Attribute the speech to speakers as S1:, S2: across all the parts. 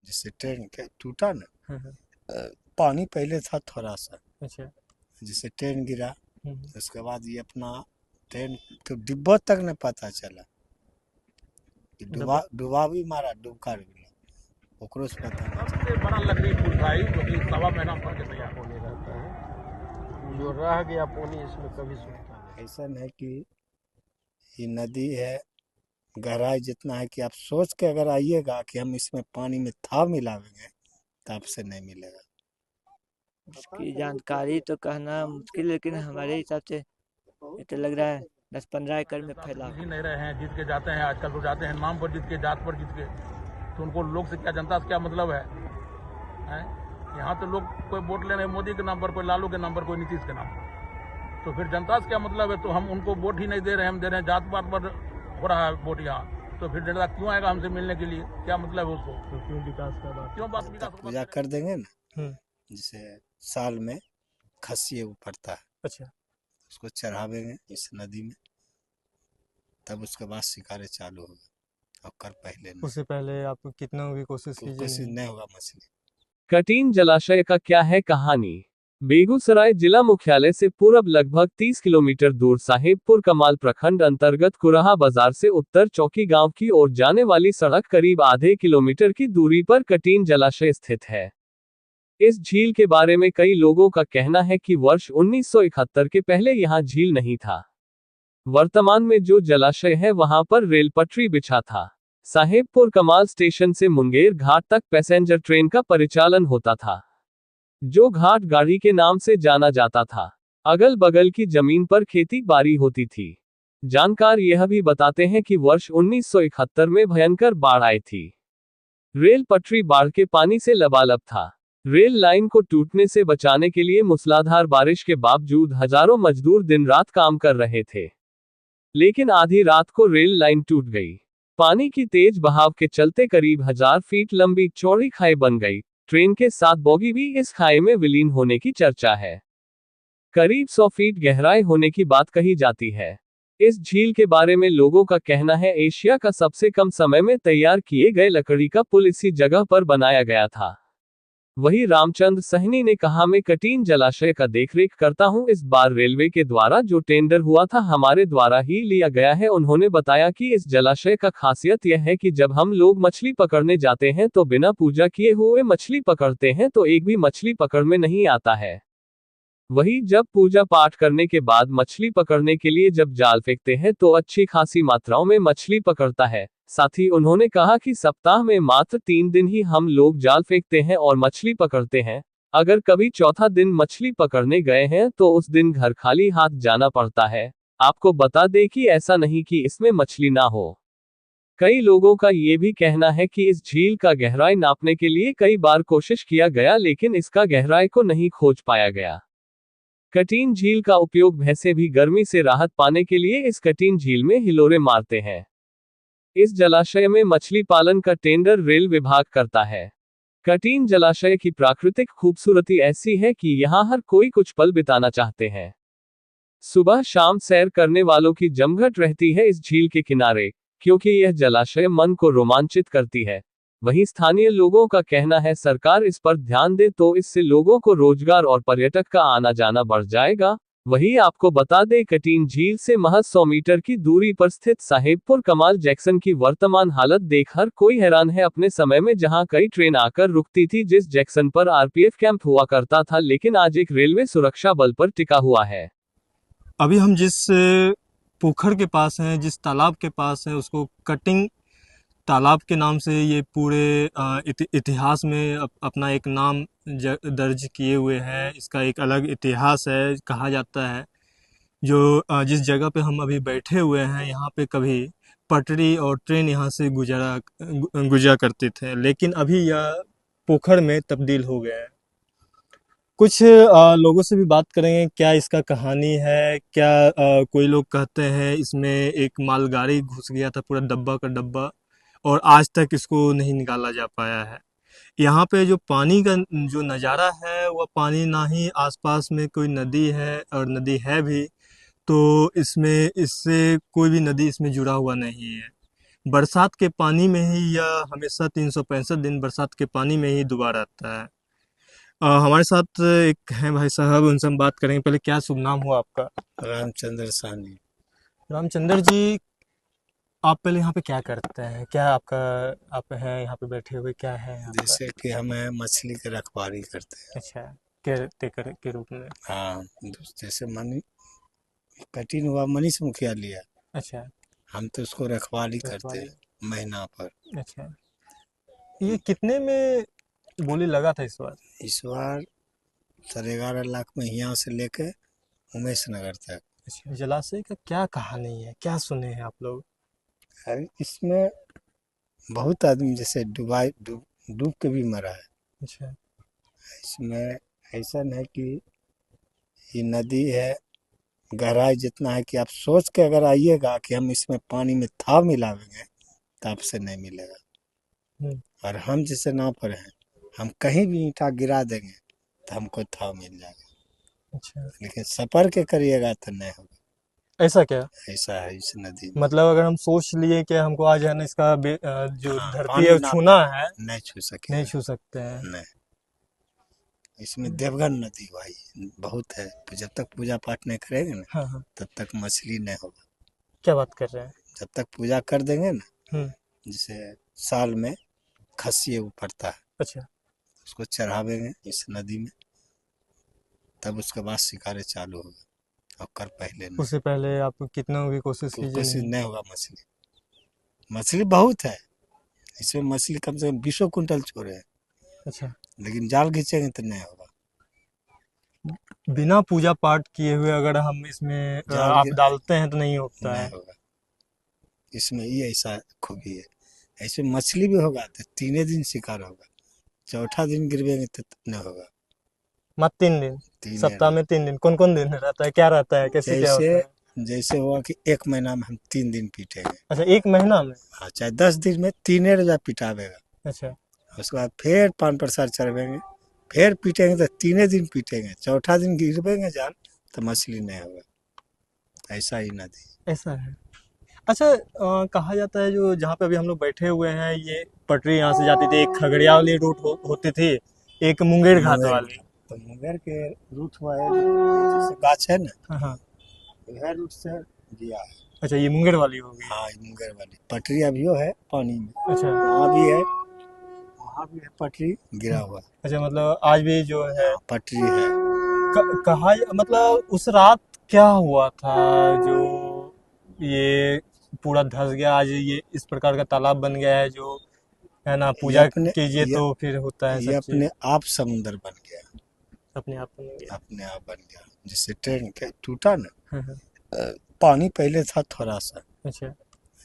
S1: जिससे ट्रेन के टूटा ना,
S2: हाँ।
S1: पानी पहले था थोड़ा सा,
S2: अच्छा।
S1: जिससे ट्रेन गिरा।
S2: हम्म।
S1: उसके बाद ये अपना ट्रेन तो डिब्बा तक नहीं पता चला कि
S2: दबा।
S1: डुबा भी मारा, डूबकर भी ओकरो से पता नहीं
S3: सबसे
S1: चला।
S3: बड़ा लकड़ी पुल था जो कि 1.25 महीना पड़ के तैयार होने रहता है। जो रह गया पानी इसमें कभी सूखता नहीं।
S1: ऐसा नहीं कि ये नदी है, गहराई जितना है कि आप सोच के अगर आइएगा कि हम इसमें पानी में था मिलाएंगे तो आपसे नहीं मिलेगा।
S2: इसकी जानकारी तो कहना मुश्किल, लेकिन हमारे हिसाब से ये तो लग रहा है 10-15 एकड़ में
S3: जनता से
S2: फैला
S3: जीत ही
S2: हुआ।
S3: नहीं रहे हैं, जीत के जाते हैं। आजकल तो जाते हैं नाम पर जीत के, जात पर जीत के, तो उनको लोग से क्या, जनता से क्या मतलब है, हैं? यहाँ तो लोग कोई वोट ले रहे हैं मोदी के नाम पर, कोई लालू के नाम पर, कोई नीतीश के नाम पर, तो फिर जनता से क्या मतलब है। तो हम उनको वोट ही नहीं दे रहे हैं, हम दे रहे हैं जात पात पर हो रहा है वोट यहाँ, तो फिर जनता क्यों आएगा हमसे मिलने के लिए, क्या मतलब है उसको,
S2: तो क्यों विकास का बात,
S3: क्यों बात
S1: जब
S3: विकास
S1: तक
S3: की बात
S1: पूजा
S3: करें।
S1: कर देंगे ना, जैसे साल में खस्सी एगो पड़ता है,
S2: अच्छा।
S1: उसको चढ़ावेंगे इस नदी में, तब उसके बाद शिकारे चालू होगा, और कर पहले नहीं।
S2: उससे पहले आप कितना भी कोशिश कीजिए
S1: कोशिश
S2: नहीं।
S1: नहीं होगा मछली।
S4: कटीन जलाशय का क्या है कहानी। बेगूसराय जिला मुख्यालय से पूरब लगभग 30 किलोमीटर दूर साहेबपुर कमाल प्रखंड अंतर्गत कुराहा बाजार से उत्तर चौकी गांव की ओर जाने वाली सड़क करीब आधे किलोमीटर की दूरी पर कटीन जलाशय स्थित है। इस झील के बारे में कई लोगों का कहना है कि वर्ष 1971 के पहले यहाँ झील नहीं था। वर्तमान में जो जलाशय है वहां पर रेल पटरी बिछा था। साहेबपुर कमाल स्टेशन से मुंगेर घाट तक पैसेंजर ट्रेन का परिचालन होता था, जो घाट गाड़ी के नाम से जाना जाता था। अगल बगल की जमीन पर खेती बाड़ी होती थी। जानकार यह भी बताते हैं कि वर्ष 1971 में भयंकर बाढ़ आई थी। रेल पटरी बाढ़ के पानी से लबालब था। रेल लाइन को टूटने से बचाने के लिए मूसलाधार बारिश के बावजूद हजारों मजदूर दिन रात काम कर रहे थे, लेकिन आधी रात को रेल लाइन टूट गई। पानी की तेज बहाव के चलते करीब 1000 फीट लंबी चौड़ी खाई बन गई। ट्रेन के 7 बोगी भी इस खाई में विलीन होने की चर्चा है। करीब 100 फीट गहराई होने की बात कही जाती है। इस झील के बारे में लोगों का कहना है एशिया का सबसे कम समय में तैयार किए गए लकड़ी का पुल इसी जगह पर बनाया गया था। वही रामचंद्र सहनी ने कहा, मैं कटीन जलाशय का देखरेख करता हूं। इस बार रेलवे के द्वारा जो टेंडर हुआ था हमारे द्वारा ही लिया गया है। उन्होंने बताया कि इस जलाशय का खासियत यह है कि जब हम लोग मछली पकड़ने जाते हैं तो बिना पूजा किए हुए मछली पकड़ते हैं तो एक भी मछली पकड़ में नहीं आता है। वही जब पूजा पाठ करने के बाद मछली पकड़ने के लिए जब जाल फेंकते हैं तो अच्छी खासी मात्राओं में मछली पकड़ता है। साथ ही उन्होंने कहा कि सप्ताह में मात्र 3 दिन ही हम लोग जाल फेंकते हैं और मछली पकड़ते हैं। अगर कभी चौथा दिन मछली पकड़ने गए हैं तो उस दिन घर खाली हाथ जाना पड़ता है। आपको बता दें कि ऐसा नहीं कि इसमें मछली ना हो। कई लोगों का ये भी कहना है कि इस झील का गहराई नापने के लिए कई बार कोशिश किया गया, लेकिन इसका गहराई को नहीं खोज पाया गया। कटीन झील का उपयोग भैंसे भी गर्मी से राहत पाने के लिए इस कटीन झील में हिलोरे मारते हैं। इस जलाशय में मछली पालन का टेंडर रेल विभाग करता है। कटीन जलाशय की प्राकृतिक खूबसूरती ऐसी है कि यहाँ हर कोई कुछ पल बिताना चाहते हैं। सुबह शाम सैर करने वालों की जमघट रहती है इस झील के किनारे, क्योंकि यह जलाशय मन को रोमांचित करती है। वहीं स्थानीय लोगों का कहना है सरकार इस पर ध्यान दे तो इससे लोगों को रोजगार और पर्यटक का आना जाना बढ़ जाएगा। वहीं आपको बता दें कटीन झील से महज 100 मीटर की दूरी पर स्थित साहेबपुर कमाल जंक्शन की वर्तमान हालत देख हर कोई हैरान है। अपने समय में जहां कई ट्रेन आकर रुकती थी, जिस जंक्शन पर आरपीएफ कैंप हुआ करता था, लेकिन आज एक रेलवे सुरक्षा बल पर टिका हुआ है।
S2: अभी हम जिस पोखर के पास हैं, जिस तालाब के पास है, उसको कटिंग तालाब के नाम से ये पूरे इतिहास में अपना एक नाम दर्ज किए हुए हैं। इसका एक अलग इतिहास है। कहा जाता है जो जिस जगह पे हम अभी बैठे हुए हैं यहाँ पे कभी पटरी और ट्रेन यहाँ से गुजरा करते थे, लेकिन अभी यह पोखर में तब्दील हो गया है। कुछ लोगों से भी बात करेंगे क्या इसका कहानी है। क्या कोई लोग कहते हैं इसमें एक मालगाड़ी घुस गया था, पूरा डब्बा का डब्बा, और आज तक इसको नहीं निकाला जा पाया है। यहाँ पे जो पानी का जो नज़ारा है, वह पानी ना ही आसपास में कोई नदी है, और नदी है भी तो इसमें इससे कोई भी नदी इसमें जुड़ा हुआ नहीं है। बरसात के पानी में ही या हमेशा 365 दिन बरसात के पानी में ही डूबा रहता है। हमारे साथ एक हैं भाई साहब, उनसे हम बात करेंगे। पहले क्या शुभ नाम हुआ आपका?
S1: रामचंद्र साहनी।
S2: रामचंद्र जी, आप पहले यहाँ पे क्या करते हैं? क्या आपका, आप हैं यहाँ पे बैठे हुए, क्या है आपका?
S1: जैसे कि हमें मछली की रखवाली करते हैं।
S2: अच्छा, केयर टेकर के रूप में।
S1: हाँ, जैसे मनी कठिन हुआ मनीष मुखिया लिया,
S2: अच्छा,
S1: हम तो उसको रखवाली करते
S2: रखवाली।
S1: हैं महीना पर।
S2: अच्छा, ये कितने में बोली लगा था इस बार?
S1: इस बार 11.5 लाख में यहाँ से लेके उमेश नगर तक।
S2: अच्छा, जलाशय का क्या कहानी है, क्या सुने हैं आप लोग?
S1: अरे इसमें बहुत आदमी जैसे डूब के भी मरा है।
S2: अच्छा,
S1: इसमें ऐसा है कि ये नदी है, गहराई जितना है कि आप सोच के अगर आइएगा कि हम इसमें पानी में थाव मिलावेंगे तो आपसे नहीं मिलेगा।
S2: हम्म,
S1: और हम जैसे नाव पर हैं, हम कहीं भी ईंटा गिरा देंगे तो हमको थाव मिल जाएगा,
S2: अच्छा,
S1: लेकिन सफर के करिएगा तो नहीं होगा।
S2: ऐसा क्या?
S1: ऐसा है इस नदी में।
S2: मतलब अगर हम सोच लिए कि हमको आज है ना इसका जो
S1: हाँ,
S2: धरती
S1: पानी
S2: है वो
S1: ना
S2: छूना है,
S1: नहीं छू
S2: नहीं
S1: सकेगा।
S2: छू सकते हैं।
S1: नहीं, इसमें देवगन नदी भाई बहुत है, तो जब तक पूजा पाठ नहीं करेंगे ना
S2: हाँ हाँ,
S1: तब तक मछली नहीं होगा।
S2: क्या बात कर रहे हैं?
S1: जब तक पूजा कर देंगे ना,
S2: हम्म,
S1: जैसे साल में खस्सी वो पड़ता है,
S2: अच्छा,
S1: उसको चढ़ावेंगे इस नदी में, तब उसके बाद शिकारे चालू होगा। और कर पहले नहीं,
S2: उससे पहले आप कितना भी कोशिश कीजिए
S1: कोशिश
S2: नहीं।
S1: नहीं होगा। मछली मछली बहुत है, इसमें मछली कम से कम 20 कुंटल छोड़े हैं,
S2: अच्छा,
S1: लेकिन जाल खींचेंगे तो नहीं होगा।
S2: बिना पूजा पाठ किए हुए अगर हम इसमें
S1: जाल
S2: आप
S1: गिर
S2: डालते हैं तो नहीं होता
S1: नहीं
S2: है?
S1: होगा। इसमें ये ऐसा खूबी है, ऐसे मछली भी होगा तो 3 दिन शिकार होगा, चौथा दिन गिरवेंगे तो नहीं होगा।
S2: मात्र 3 दिन?
S1: 3
S2: सप्ताह
S1: दिन
S2: में 3 दिन? कौन कौन दिन रहता है, क्या रहता है, कैसे क्या
S1: जैसे
S2: होता है?
S1: जैसे हुआ कि 1 महीना में हम 3 दिन पीटेंगे।
S2: अच्छा, 1 महीना में?
S1: हाँ, चाहे 10 दिन में 3 रोजा पिटावेगा।
S2: अच्छा,
S1: उसके बाद फिर पान प्रसाद चढ़वेंगे, फिर पीटेंगे तो 3 दिन पीटेंगे, चौथा दिन गिरवेंगे जाल तो मछली नहीं होगा। ऐसा ही नदी।
S2: ऐसा है। अच्छा, कहा जाता है जो जहाँ पे अभी हम लोग बैठे हुए हैं, ये पटरी यहाँ से जाती थी, एक खगड़िया वाली रूट होती थी, एक मुंगेर घाट
S1: मुंगेर
S2: वाली।
S1: तो मुंगेर के रूट हुआ है, जैसे गाछ है ना,
S2: हाँ हाँ,
S1: वह रूट से गया है।
S2: अच्छा, ये मुंगेर वाली होगी।
S1: हाँ, ये मुंगेर वाली पटरी अभी है पानी में,
S2: अच्छा,
S1: वहाँ भी है, वहाँ भी है पटरी गिरा हुआ।
S2: अच्छा, मतलब आज भी जो है
S1: हाँ, पटरी है।
S2: कहा, मतलब उस रात क्या हुआ था जो ये पूरा धंस गया? आज ये इस प्रकार का तालाब बन गया है जो है ना,
S1: ये
S2: पूजा
S1: अपने
S2: कीजिए
S1: ये,
S2: तो फिर होता है
S1: ये
S2: सब चीज।
S1: अपने आप समुंदर बन गया,
S2: अपने आप बन गया।
S1: अपने आप बन गया। जैसे ट्रेन के टूटा ना,
S2: हाँ हाँ,
S1: पानी पहले था थोड़ा सा,
S2: अच्छा,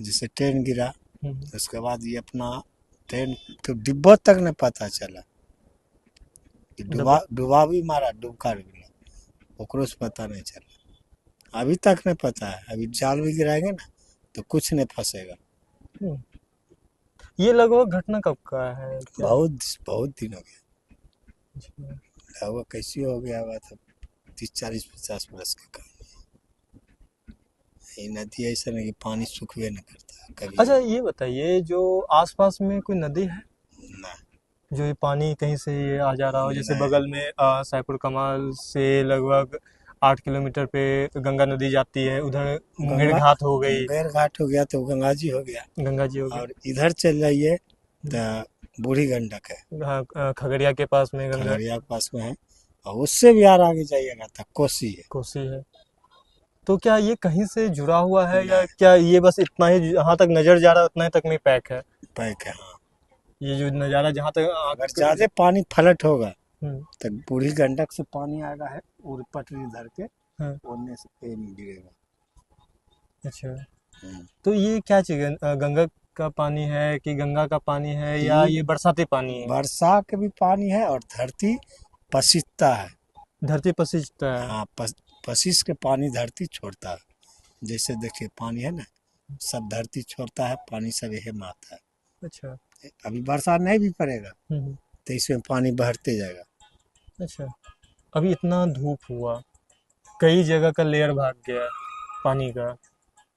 S1: जैसे ट्रेन गिरा
S2: हम्म,
S1: उसके बाद ये अपना ट्रेन तो डिब्बा तक नहीं पता चला कि डुबा
S2: दबा,
S1: डुबा भी मारा, डुबका भी ओकरो से पता नहीं चला, अभी तक नहीं पता है। अभी जाल भी गिराएंगे ना तो कुछ नहीं फंसेगा।
S2: हम्म। ये लगभग घटना कब का है, क्या?
S1: बहुत बहुत दिन हो गया,
S2: अच्छा,
S1: लगभग कैसी हो गया हुआ था, 30 40 50 बरस का काम। ये नदी ऐसा नहीं कि पानी सूखवे नहीं करता कभी।
S2: अच्छा, ये बताइए जो आसपास में कोई नदी है
S1: ना,
S2: जो ये पानी कहीं से ये आ जा रहा हो? जैसे
S1: नहीं,
S2: बगल में सैपुर कमाल से लगभग 8 किलोमीटर पे गंगा नदी जाती है, उधर मुंगेर
S1: गंगा
S2: घाट हो गई,
S1: मुंगेर घाट हो गया तो गंगा जी हो गया,
S2: गंगा जी हो गई।
S1: और इधर चल जाइए तो बूढ़ी गंडक है,
S2: हाँ, खगड़िया के पास में गंगा,
S1: खगड़िया के पास में है, और उससे भी यार आगे जाइएगा तो कोसी है।
S2: कोसी है। तो क्या ये कहीं से जुड़ा हुआ है, या
S1: नहीं,
S2: क्या ये बस इतना ही जहाँ तक नजर जा रहा है उतना ही तक में पैक है?
S1: पैक है। हाँ,
S2: ये जो नज़ारा जहाँ तक
S1: अगर ज्यादा पानी फ्लट होगा
S2: हम्म,
S1: तो बूढ़ी गंडक से पानी आएगा है और पटरी धर के
S2: हाँ,
S1: ओने से पेड़ में गिरेगा।
S2: अच्छा,
S1: हम्म।
S2: तो ये क्या चीज़ है, गंगा का पानी है कि गंगा का पानी है, या
S1: ये
S2: ये बरसाती पानी है?
S1: वर्षा के भी पानी है और धरती पसीजता है।
S2: धरती पर सिंचता है?
S1: हाँ, पसीज के पानी धरती छोड़ता है। जैसे देखिए पानी है ना, सब धरती छोड़ता है, पानी सब यही में आता है।
S2: अच्छा,
S1: अभी बरसात नहीं भी पड़ेगा
S2: हम्म,
S1: तो इसमें पानी बढ़ते जाएगा।
S2: अच्छा, अभी इतना धूप हुआ, कई जगह का लेयर भाग गया पानी का,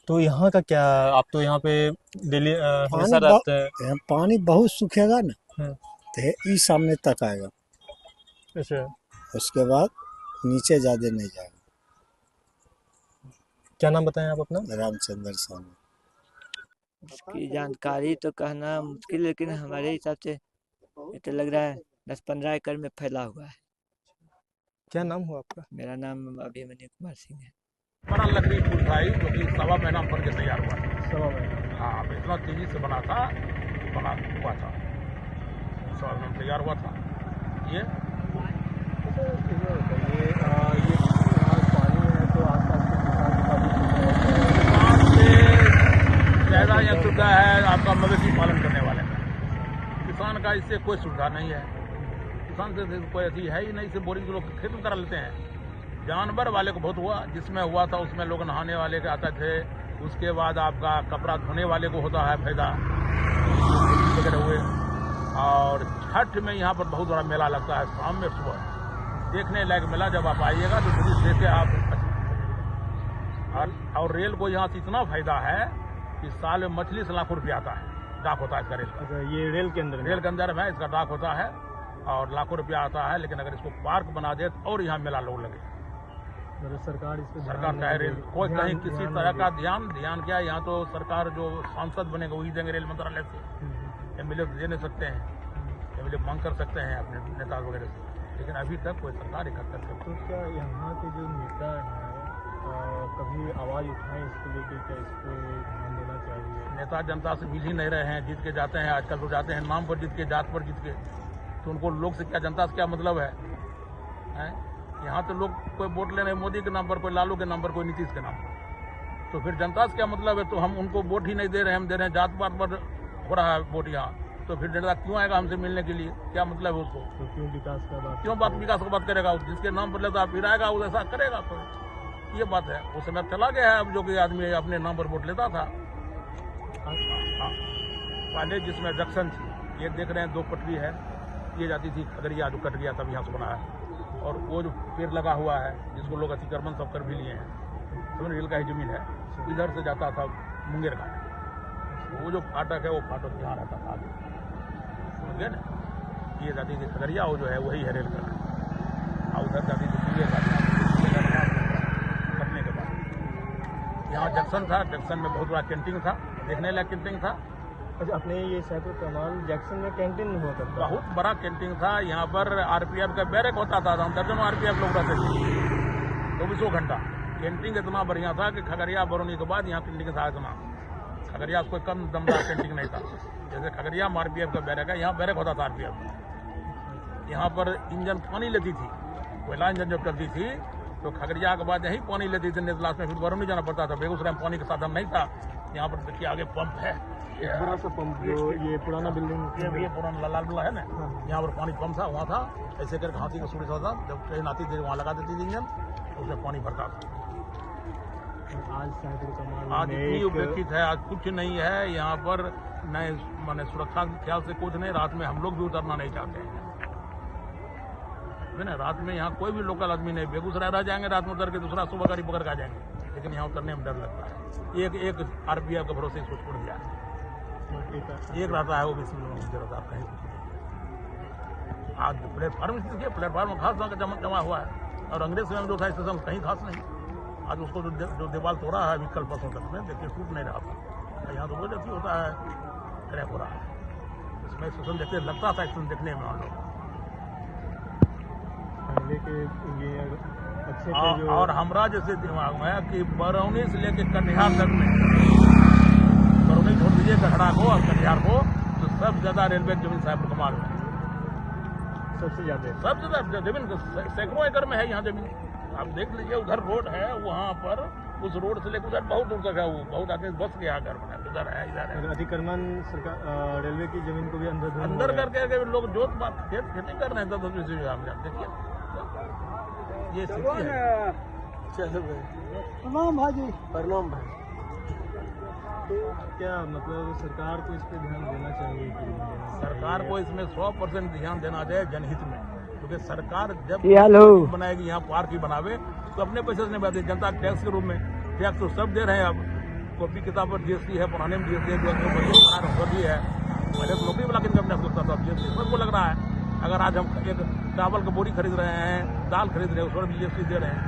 S2: तो यहाँ का क्या, आप तो यहाँ पे डेली हमेशा
S1: पानी
S2: रहते हैं।
S1: यहाँ पानी बहुत सूखेगा ना,
S2: हाँ।
S1: तो ये सामने तक आएगा,
S2: अच्छा,
S1: उसके बाद नीचे ज़्यादा नहीं जाएगा।
S2: क्या नाम बताएं आप अपना?
S1: रामचंद्र स्वामी।
S5: इसकी जानकारी तो कहना मुश्किल, लेकिन हमारे हिसाब से ये तो लग रहा है 10-15 एकड़ में फैला हुआ है।
S2: क्या नाम हुआ आपका?
S5: मेरा नाम अभिमन्यु कुमार सिंह है।
S3: बड़ा लकड़ी फूल था ही, जो कि 1.25 महीना बन के तैयार हुआ था।
S2: 1.25 महीना।
S3: हाँ, अब इतना तेजी से बना था, बना हुआ था, 100 में तैयार हुआ था ये।
S2: ये यहाँ पानी है तो आसपास के
S3: किसान से ज़्यादा यह सुविधा है आपका मवेशी पालन करने वाले का। किसान का इससे कोई सुविधा नहीं है, किसान से कोई ऐसी है ही नहीं। से बोरिंग लोग खेत में करा लेते हैं। जानवर वाले को बहुत हुआ, जिसमें हुआ था उसमें लोग नहाने वाले के आते थे। उसके बाद आपका कपड़ा धोने वाले को होता है फायदा वगैरह हुए। और छठ में यहाँ पर बहुत बड़ा मेला लगता है, शाम में सुबह देखने लायक मेला। जब आप आइएगा तो जरूर देखे आप। और रेल को यहाँ से इतना फायदा है कि साल में मछली से लाखों रुपया आता है, डाक होता है इसका रेल का।
S2: अच्छा, ये रेल के अंदर
S3: रेल के अंदर में इसका डाक होता है और लाखों रुपया आता है। लेकिन अगर इसको पार्क बना दे तो और यहाँ मेला लोग लगे।
S2: सरकार इस पे
S3: सरकार चाहे रेल कोई कहीं किसी तरह का ध्यान क्या है। यहाँ तो सरकार जो सांसद बनेगा वही देंगे रेल मंत्रालय से। एमएलए दे नहीं सकते हैं, एमएलए मांग कर सकते हैं अपने नेता वगैरह से, लेकिन अभी तक कोई सरकार इकट्ठा कर।
S2: तो क्या यहाँ के जो नेता हैं कभी आवाज़ उठाएं इसको लेकर, क्या इस पे ध्यान देना चाहिए?
S3: नेता जनता से मिल ही नहीं रहे हैं, जीत के जाते हैं। आजकल तो जाते हैं नाम पर जीत के, जात पर जीत के, तो उनको लोग से क्या, जनता से क्या मतलब है, हैं? यहाँ तो लोग कोई वोट ले रहे हैं मोदी के नाम पर, कोई लालू के नाम पर, कोई नीतीश के नाम पर। तो फिर जनता से क्या मतलब है? तो हम उनको वोट ही नहीं दे रहे हैं, हम दे रहे हैं जात पात पर हो रहा है वोट यहाँ। तो फिर जनता क्यों आएगा हमसे मिलने के लिए? क्या मतलब है उसको?
S2: तो क्यों विकास का बात,
S3: क्यों बात विकास की बात करेगा? जिसके नाम पर लेता फिर आएगा वो ऐसा करेगा। तो ये बात है। उस समय चला गया है अब, जो कि आदमी अपने नाम पर वोट लेता था। पहले जिसमें जंक्शन थी, ये देख रहे हैं 2 पटरी है, ये जाती थी खगड़िया, जो कट गया तब यहाँ से बना है। और वो जो पेड़ लगा हुआ है जिसको लोग अतिक्रमण सब कर भी लिए हैं, तो रेल का ही जमीन है, इधर से जाता था मुंगेर घाट। वो जो फाटक है वो फाटक यहाँ रहता था आगे, समझे ना? ये जाती थी खगड़िया, वो जो है वही है रेल का। और उधर जाती थी मुंगेर घाट। कटने के बाद यहाँ जंक्शन था, जंक्शन में बहुत बड़ा कैंटीन था, देखने लायक कैंटीन था।
S2: अच्छा, अपने ये सैफुल कमाल जंक्शन में कैंटीन हुआ करता था?
S3: बहुत बड़ा कैंटीन था। यहाँ पर आरपीएफ का बैरक होता था, हम दर्जनों आरपीएफ लोग रहते थे 24 घंटा। कैंटीन इतना बढ़िया था कि खगड़िया बरौनी के बाद यहाँ कैंटीन था इतना। खगड़िया कोई कम दमदार कैंटीन नहीं था। जैसे खगड़िया में आरपीएफ का बैरक है, यहाँ बैरक होता था आरपीएफ। यहाँ पर इंजन पानी लेती थी, कोयला इंजन जब चलती थी तो खगड़िया के बाद यही पानी लेती थी नेतलास में, फिर बरौनी जाना पड़ता था। बेगूसराय में पानी का साधन नहीं था। यहाँ पर देखिए आगे पंप है,
S2: बड़ा सा पंप, जो ये पुराना बिल्डिंग,
S3: ये पुराना लाल किला है ना, यहाँ पर पानी पंप था, वहाँ था। ऐसे करके हाथी का सूर्य था, जब ट्रेन आती थी वहाँ लगा देती थी इंजन, तो उसमें पानी भरता था।
S2: आज सैफुल कमाल
S3: आज इतनी उपेक्षित है, आज कुछ नहीं है यहाँ पर। नए माने सुरक्षा के ख्याल से कुछ नहीं। रात में हम लोग भी उतरना नहीं चाहते हैं ना। रात में यहाँ कोई भी लोकल आदमी नहीं। बेगूसराय रह जाएंगे रात में उतर के, दूसरा सुबह गाड़ी पकड़ के आ जाएंगे, लेकिन यहाँ उतरने में डर लगता है। एक आरपीएफ के भरोसे इसको छोड़ दिया है। एक रहता है वो भी रहता है कहीं। आज प्लेटफार्म देखिए, प्लेटफार्म खास जमा हुआ है। और अंग्रेज समय में जो था स्टेशन कहीं खास नहीं। आज उसको जो दीवार तोड़ा है अभी कल परसों तक में, देखिए टूट नहीं रहा था। यहाँ तो वो जैसी होता है, क्रैक हो रहा है। इसमें स्टेशन देखते लगता था स्टेशन देखने में हम लोग।
S2: पहले के ये अच्छे थे जो,
S3: और हमरा जैसे दिमाग में है कि बरौनी से लेके कटिहार तक में, बरौनी छोड़ दीजिए कटरा को और कटिहार को, तो सबसे ज्यादा रेलवे जमीन सैफुल कमाल में
S2: सबसे
S3: ज्यादा जमीन सैकड़ों एकड़ में है यहाँ जमीन। आप देख लीजिए, उधर रोड है, वहाँ पर उस रोड से लेकर उधर बहुत दूर तक है। वो बहुत आदमी बस गया घर बना, उधर है इधर है।
S2: अतिक्रमण सरकार रेलवे की जमीन को भी
S3: अंदर करके लोग जोत बात खेती कर रहे हैं। तब देखिए ये स्थिति है।
S2: चलो भाई,
S1: प्रणाम भाई।
S2: प्रणाम भाई। तो क्या मतलब सरकार को इस पे ध्यान देना चाहिए कि नहीं देना चाहिए?
S3: सरकार को इसमें 100% ध्यान देना चाहिए जनहित में, क्योंकि सरकार जब बनाएगी यहाँ पार्क ही बनावे तो अपने पैसे से नहीं बनाती, जनता टैक्स के रूप में। टैक्स तो सब दे रहे हैं अब, कॉपी किताब पर जीएसटी है, पुराने में जीएसटी है, जो बजट भी है। पहले तो नौकरी वाला इनकम टैक्स लगता था, जीएसटी सबको लग रहा है। अगर आज हम एक चावल की बोरी खरीद रहे हैं, दाल खरीद रहे हैं, उस पर भी जीएसटी दे रहे हैं।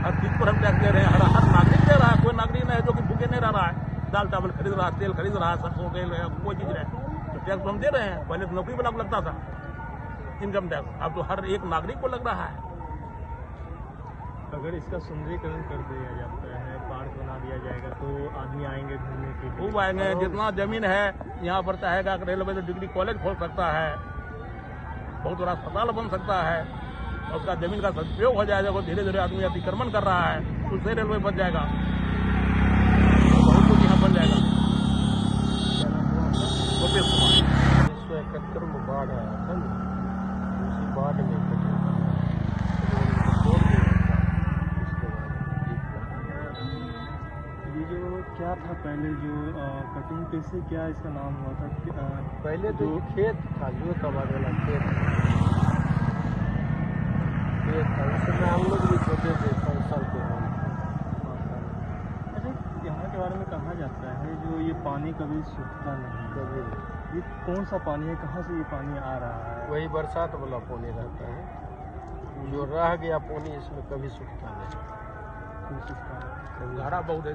S3: हर चीज़ पर हम टैक्स दे रहे हैं। हर नागरिक दे रहा है। कोई नागरिक नहीं है जो कि भूखे नहीं रह रहा है। दाल चावल खरीद रहा है, तेल खरीद रहा है, सरसों तेल है, कोई चीज़ है तो टैक्स हम दे रहे हैं। पहले तो नौकरी वाला को लगता था इनकम टैक्स, अब तो हर एक नागरिक को लग रहा है।
S2: अगर इसका सुंदरीकरण कर दिया जाता है, पार्क बना दिया जाएगा, तो आदमी आएंगे घूमने के लिए।
S3: खूब आएंगे। जितना जमीन है यहाँ पर चाहेगा रेलवे डिग्री कॉलेज खोल सकता है, बहुत बड़ा अस्पताल बन सकता है, और उसका जमीन का सदुपयोग हो जाएगा। धीरे धीरे आदमी अतिक्रमण कर रहा है, उससे रेलवे बच जाएगा, बहुत कुछ यहाँ बन जाएगा। गोपेश कुमार।
S6: 1971 में बाढ़ आया था ना, उसी बाढ़ में
S2: ये जो क्या था पहले, जो कटिंग कैसे, क्या इसका नाम हुआ था?
S6: पहले तो खेत था, जो तबाद वाला खेत था, उस समय हम लोग भी छोटे थे, 5 साल के हम।
S2: अच्छा, यहाँ के बारे में कहा जाता है जो ये पानी कभी सूखता नहीं,
S6: कभी
S2: ये कौन सा पानी है, कहाँ से ये पानी आ रहा है?
S6: वही बरसात वाला पानी रहता है, जो रह गया पानी इसमें कभी सूखता नहीं।
S3: गाढ़ा बहुत है।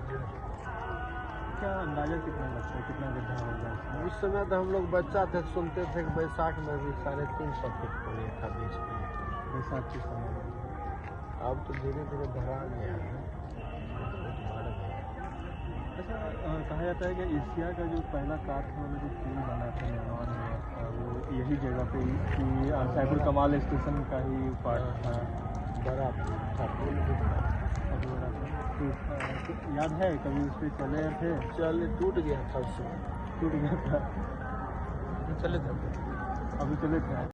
S2: क्या अंदाजा कितना लगता है, कितना गड्ढा होगा इसमें?
S6: उस समय तो हम लोग बच्चा थे, सुनते थे कि बैसाख में भी 350 फुट पानी था बीच में,
S2: बैसाख के समय में।
S6: अब तो धीरे धीरे भरा गया है, बहुत बढ़ गया।
S2: अच्छा, कहा जाता है कि एशिया का जो पहला काठ वाला जो पुल बना था, निर्माण हुआ, वो यही जगह पे कि साइबुल कमाल स्टेशन का ही पार्ट था।
S6: बड़ा था पुल भी था।
S2: अब हो रहा था तो याद है कभी उस पर चले थे?
S6: चल टूट गया था, उसमें
S2: टूट गया था,
S3: चले थे
S2: अभी चले थे।